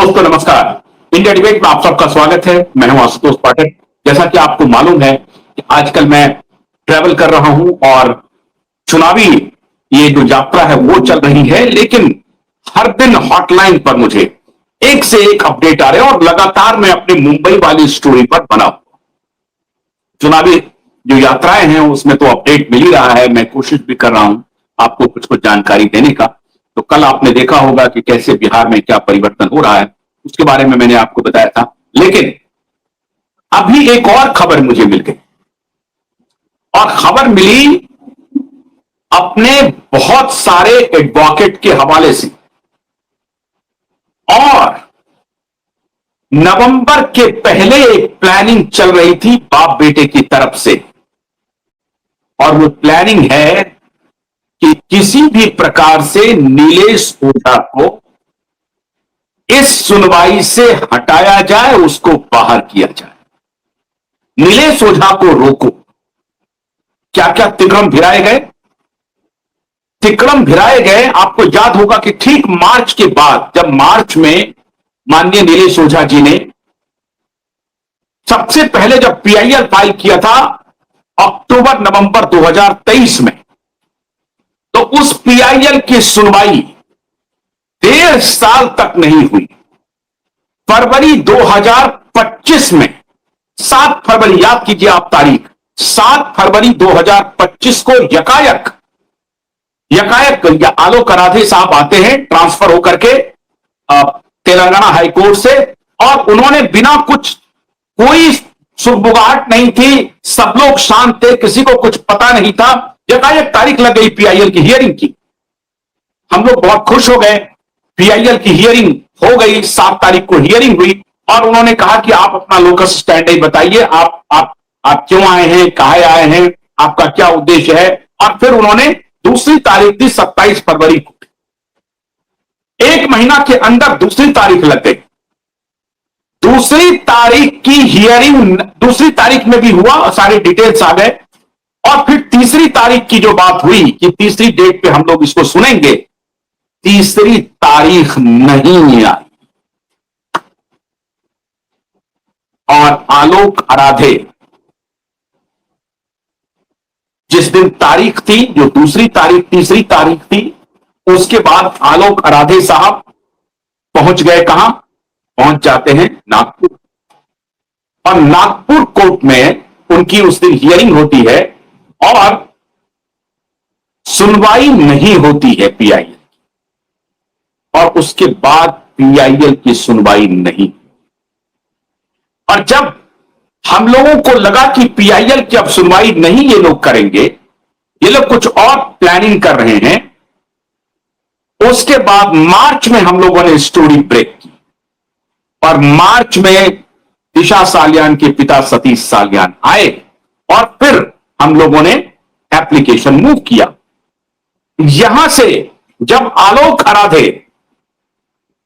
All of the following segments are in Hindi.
दोस्तों नमस्कार। इंडिया डिबेट में आप सबका स्वागत है। मैं हूं आशुतोष पाठक। जैसा कि आपको मालूम है कि आजकल मैं ट्रैवल कर रहा हूं और चुनावी ये जो यात्रा है वो चल रही है, लेकिन हर दिन हॉटलाइन पर मुझे एक से एक अपडेट आ रहे हैं और लगातार मैं अपनी मुंबई वाली स्टोरी पर बना हूं। चुनावी जो यात्राएं हैं उसमें तो अपडेट मिल ही रहा है। मैं कोशिश भी कर रहा हूं आपको कुछ कुछ जानकारी देने का। तो कल आपने देखा होगा कि कैसे बिहार में क्या परिवर्तन हो रहा है, उसके बारे में मैंने आपको बताया था। लेकिन अभी एक और खबर मुझे मिल गई, और खबर मिली अपने बहुत सारे एडवोकेट के हवाले से। और नवंबर के पहले एक प्लानिंग चल रही थी बाप बेटे की तरफ से, और वो प्लानिंग है कि किसी भी प्रकार से नीलेश ओझा को इस सुनवाई से हटाया जाए, उसको बाहर किया जाए। नीलेश ओझा को रोको। क्या क्या तिक्रम भिराए गए? तिक्रम भिराए गए। आपको याद होगा कि ठीक मार्च के बाद, जब मार्च में माननीय नीलेश ओझा जी ने सबसे पहले जब पीआईएल फाइल किया था अक्टूबर नवंबर 2023 में, तो उस पीआईएल की सुनवाई 1.5 साल तक नहीं हुई। फरवरी 2025 में 7 फरवरी, याद कीजिए आप तारीख, 7 फरवरी 2025 को यकायक आलोक आराधे साहब आते हैं ट्रांसफर होकर के तेलंगाना हाईकोर्ट से, और उन्होंने बिना कोई सुगबुगाहट नहीं थी, सब लोग शांत थे, किसी को कुछ पता नहीं था, यकायक तारीख लग गई पीआईएल की हियरिंग की। हम लोग बहुत खुश हो गए। पीआईएल की हियरिंग हो गई, 7 तारीख को हियरिंग हुई, और उन्होंने कहा कि आप अपना लोकस स्टैंड बताइए, आप क्यों आए हैं, कहां आए हैं, आपका क्या उद्देश्य है। और फिर उन्होंने दूसरी तारीख दी 27 फरवरी को। 1 महीना के अंदर दूसरी तारीख लग गई। दूसरी तारीख की हियरिंग दूसरी तारीख में भी हुआ, सारे डिटेल्स आ गए। और फिर तीसरी तारीख की जो बात हुई कि तीसरी डेट पे हम लोग इसको सुनेंगे, तीसरी तारीख नहीं आई। और आलोक आराधे, जिस दिन तारीख थी, जो दूसरी तारीख तीसरी तारीख थी, उसके बाद आलोक आराधे साहब पहुंच गए कहां? पहुंच जाते हैं नागपुर। और नागपुर कोर्ट में उनकी उस दिन हियरिंग होती है और सुनवाई नहीं होती है पीआईएल, और उसके बाद पीआईएल की सुनवाई नहीं। और जब हम लोगों को लगा कि पीआईएल की अब सुनवाई नहीं ये लोग करेंगे, ये लोग कुछ और प्लानिंग कर रहे हैं, उसके बाद मार्च में हम लोगों ने स्टोरी ब्रेक की। और मार्च में दिशा सालियान के पिता सतीश सालियान आए, और फिर हम लोगों ने एप्लीकेशन मूव किया। यहां से जब आलोक आराधे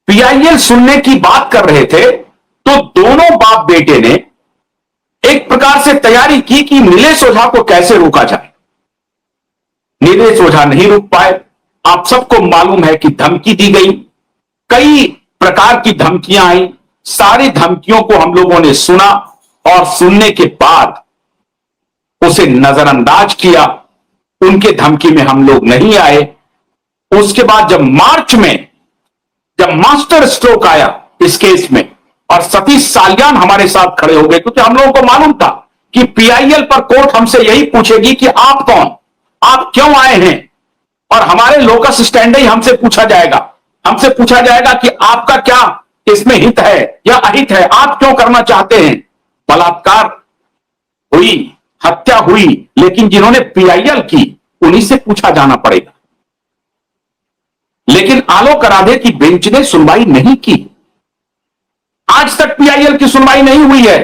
पीआईएल सुनने की बात कर रहे थे, तो दोनों बाप बेटे ने एक प्रकार से तैयारी की कि नीलेश ओझा को कैसे रोका जाए। नीलेश ओझा नहीं रुक पाए। आप सबको मालूम है कि धमकी दी गई, कई प्रकार की धमकियां आई। सारी धमकियों को हम लोगों ने सुना, और सुनने के बाद उसे नजरअंदाज किया। उनके धमकी में हम लोग नहीं आए। उसके बाद जब मार्च में जब मास्टर स्ट्रोक आया इस केस में, और सतीश सालियान हमारे साथ खड़े हो गए, क्योंकि हम लोगों को मालूम था कि पीआईएल पर कोर्ट हमसे यही पूछेगी कि आप कौन, आप क्यों आए हैं, और हमारे लोकस स्टैंड ही हमसे पूछा जाएगा। हमसे पूछा जाएगा कि आपका क्या इसमें हित है या अहित है, आप क्यों करना चाहते हैं। बलात्कार हुई, हत्या हुई, लेकिन जिन्होंने पीआईएल की उन्हीं से पूछा जाना पड़ेगा। लेकिन आलोक आराधे की बेंच ने सुनवाई नहीं की। आज तक पीआईएल की सुनवाई नहीं हुई है।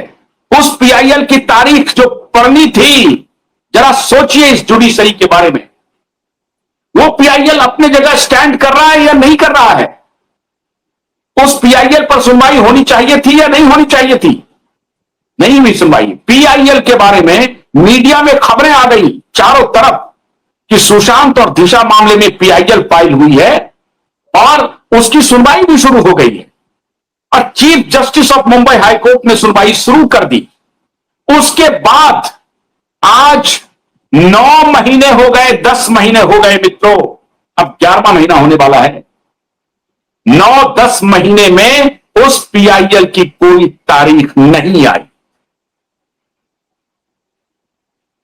उस पीआईएल की तारीख जो पढ़नी थी, जरा सोचिए इस जुडिशरी के बारे में। वो पीआईएल अपने जगह स्टैंड कर रहा है या नहीं कर रहा है? उस पीआईएल पर सुनवाई होनी चाहिए थी या नहीं होनी चाहिए थी? नहीं हुई सुनवाई। पीआईएल के बारे में मीडिया में खबरें आ गई चारों तरफ कि सुशांत और दिशा मामले में पीआईएल फाइल हुई है, और उसकी सुनवाई भी शुरू हो गई है। और chief justice of Mumbai high court ने सुनवाई शुरू कर दी। उसके बाद आज 9 महीने हो गए, 10 महीने हो गए मित्रों, अब 11वां महीना होने वाला है। 9-10 महीने में उस पीआईएल की कोई तारीख नहीं आई।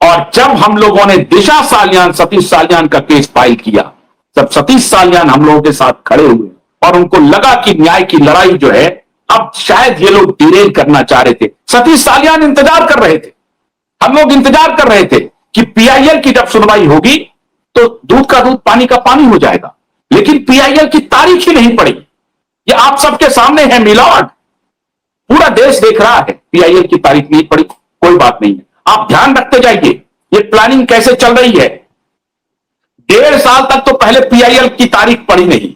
और जब हम लोगों ने दिशा सालियान, सतीश सालियान का केस फाइल किया, जब सतीश सालियान हम लोगों के साथ खड़े हुए और उनको लगा कि न्याय की लड़ाई जो है अब शायद ये लोग डिरेल करना चाह रहे थे। सतीश सालियान इंतजार कर रहे थे, हम लोग इंतजार कर रहे थे कि पीआईएल की जब सुनवाई होगी तो दूध का दूध पानी का पानी हो जाएगा, लेकिन पीआईएल की तारीख ही नहीं पड़ी। ये आप सबके सामने है मिलॉर्ड, पूरा देश देख रहा है, पीआईएल की तारीख नहीं पड़ी, कोई बात नहीं है। आप ध्यान रखते जाइए ये प्लानिंग कैसे चल रही है। 1.5 साल तक तो पहले पीआईएल की तारीख पड़ी नहीं,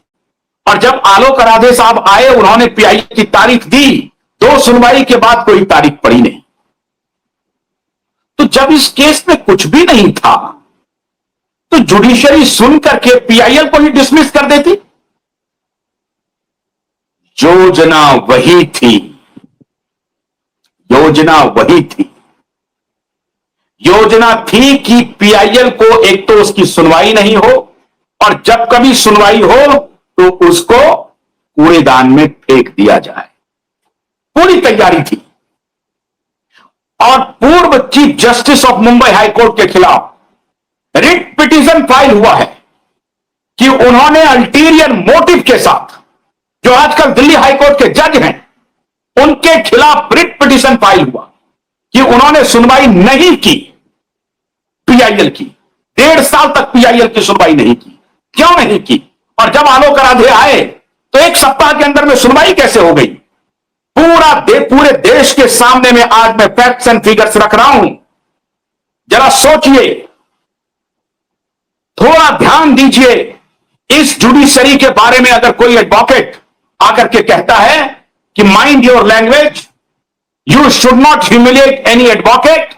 और जब आलोक राधे साहब आए उन्होंने पीआईएल की तारीख दी, 2 सुनवाई के बाद कोई तारीख पड़ी नहीं। तो जब इस केस में कुछ भी नहीं था तो जुडिशरी सुन करके पीआईएल को ही डिसमिस कर देती। योजना वही थी, योजना वही थी। योजना थी कि पीआईएल को एक तो उसकी सुनवाई नहीं हो, और जब कभी सुनवाई हो तो उसको कूड़ेदान में फेंक दिया जाए। पूरी तैयारी थी। और पूर्व chief justice of Mumbai high court के खिलाफ रिट पिटीशन फाइल हुआ है कि उन्होंने अल्टीरियर मोटिव के साथ, जो आजकल दिल्ली हाईकोर्ट के जज हैं, उनके खिलाफ रिट पिटीशन फाइल हुआ कि उन्होंने सुनवाई नहीं की पीआईएल की। 1.5 साल तक पीआईएल की सुनवाई नहीं की। क्यों नहीं की? और जब आलोक राधे आए तो 1 सप्ताह के अंदर में सुनवाई कैसे हो गई? पूरे देश के सामने में आज मैं फैक्ट्स एंड फिगर्स रख रहा हूं, जरा सोचिए, थोड़ा ध्यान दीजिए। इस जुडिशरी के बारे में अगर कोई एडवोकेट आकर के कहता है कि mind your language, you should not humiliate any advocate,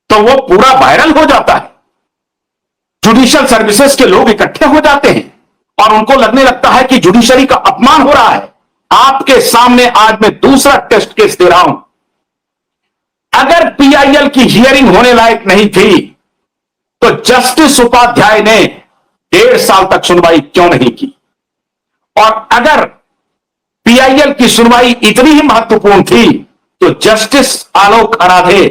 तो वो पूरा वायरल हो जाता है। जुडिशियल सर्विसेज के लोग इकट्ठे हो जाते हैं और उनको लगने लगता है कि जुडिशरी का अपमान हो रहा है। आपके सामने आज मैं दूसरा टेस्ट केस दे रहा हूं। अगर पीआईएल की हियरिंग होने लायक नहीं थी तो जस्टिस उपाध्याय ने 1.5 साल तक सुनवाई क्यों नहीं की? और अगर पीआईएल की सुनवाई इतनी ही महत्वपूर्ण थी तो जस्टिस आलोक राधे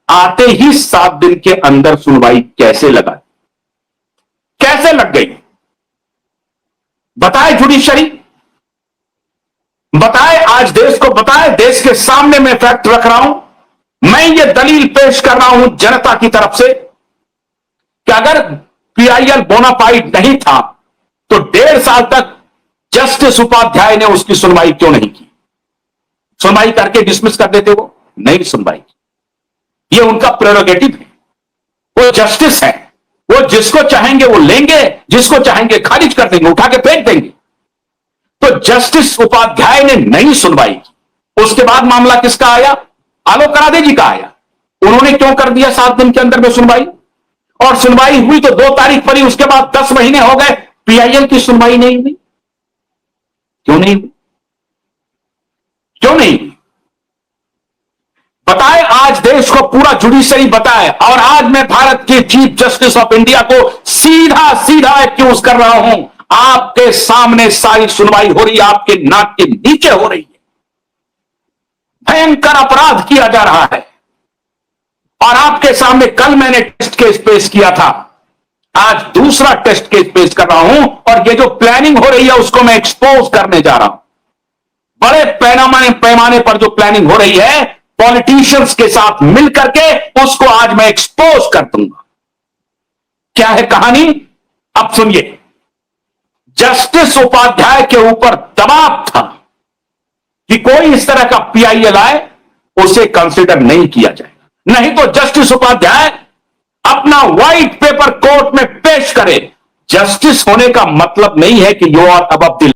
आते ही 7 दिन के अंदर सुनवाई कैसे लगा, कैसे लग गई? बताए जुडिशरी, बताए आज देश को, बताए देश के सामने मैं फैक्ट रख रहा हूं, मैं ये दलील पेश कर रहा हूं जनता की तरफ से कि अगर पीआईएल बोनाफाइड नहीं था तो 1.5 साल तक जस्टिस उपाध्याय ने उसकी सुनवाई क्यों नहीं की? सुनवाई करके डिसमिस कर देते, वो नहीं सुनवाई की। ये उनका प्रेरोगेटिव है, वो जस्टिस है, वो जिसको चाहेंगे वो लेंगे, जिसको चाहेंगे खारिज कर देंगे, उठा के फेंक देंगे। तो जस्टिस उपाध्याय ने नहीं सुनवाई की। उसके बाद मामला किसका आया? आलोक राधे जी का आया। उन्होंने क्यों कर दिया 7 दिन के अंदर में सुनवाई? और सुनवाई हुई तो 2 तारीख पड़ी, उसके बाद 10 महीने हो गए, पीआईएल की सुनवाई नहीं हुई। क्यों नहीं हुई? क्यों नहीं? बताए आज देश को, पूरा जुडिशरी बताए। और आज मैं भारत के चीफ जस्टिस ऑफ इंडिया को सीधा सीधा एक्यूज कर रहा हूं। आपके सामने सारी सुनवाई हो रही है, आपके नाक के नीचे हो रही है। भयंकर अपराध किया जा रहा है। और आपके सामने कल मैंने टेस्ट केस पेश किया था, आज दूसरा टेस्ट केस पेश कर रहा हूं। और ये जो प्लानिंग हो रही है उसको मैं एक्सपोज करने जा रहा हूं। बड़े पैमाने पर जो प्लानिंग हो रही है पॉलिटिशियंस के साथ मिलकर के, उसको आज मैं एक्सपोज कर दूंगा। क्या है कहानी? अब सुनिए। जस्टिस उपाध्याय के ऊपर दबाव था कि कोई इस तरह का पीआईएल आए, उसे कंसिडर नहीं किया जाएगा। नहीं तो जस्टिस उपाध्याय अपना व्हाइट पेपर कोर्ट में पेश करे। जस्टिस होने का मतलब नहीं है कि यू आर अबव द